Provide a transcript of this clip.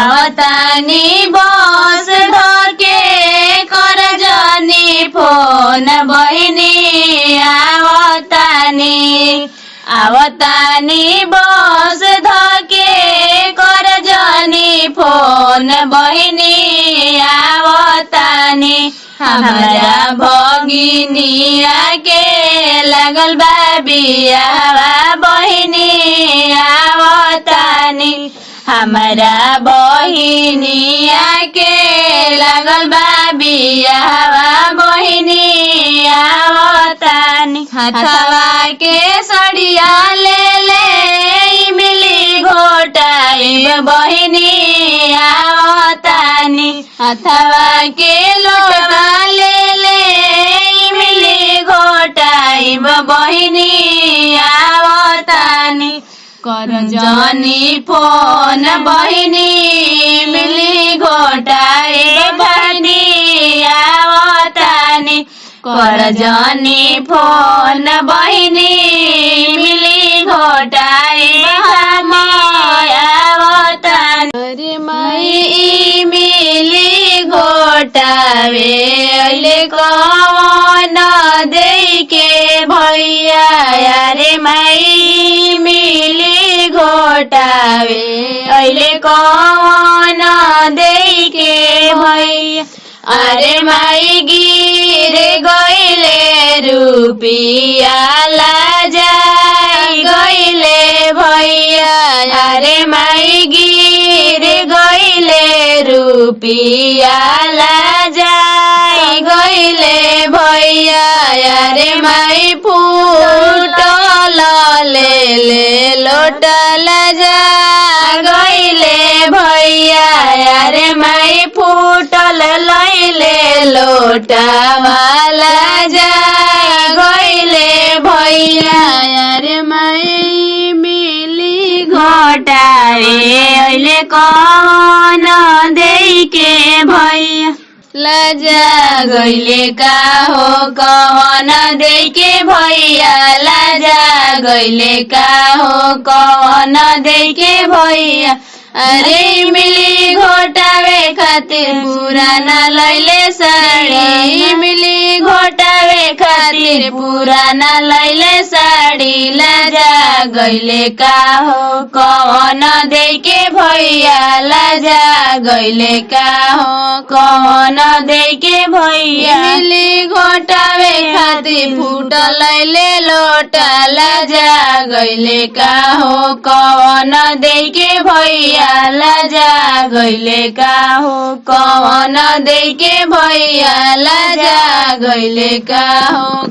आवतानी बस धके कर जनी फोन बहिनी आवतानी बस धके कर जनी फोन बहिनी आवतानी हमारा भगिनिया के लगल बा बियावा बहिनी आवतानी हमारा बहिनिया के लगल बा बियावा बहिनी आवतानी हथवा के सड़िया ले मिली घोटाई बहिनी आवतानी हथवा के लोटवा ले मिली घोटाई बहिनी आवतानी कर जनी फोन बहिनी मिली घोटाई बहिनी आवतानी कर जनी फोन बहिनी मिली घोटाई आवतानी अरे माई मिली घोटावे अइले कवन देके भैया अरे माई मिली घोटावे अइले कवन देके भैया अरे माई गिर गइले रुपिया लाजाई गइले भैया अरे माई गिर गइले रुपिया लाजाई गइले भैया अरे माई फूटल ले लोटल जा गइले भैया अरे माई फूटल लैले लोटावाला जा गइले भैया अरे माई मिली घोटावे अइले कौन देके भैया लाजा गइले का हो कौन देके भैया लाजा गइले का हो कौन देके भैया अरे मिली घोटावे खातिर पुराना लैले साड़ी मिली घोटावे खातिर पुराना लैले साड़ी लाजा गइले का हो कौन देके भैया लाजा गइले का हो कौन देके भैया मिली घोटावे खातिर फूट लैले लोटा लाजा गइले का हो कौन देके भैया लाजा गइले का हो कौन देके भैया लाजा गइले का हो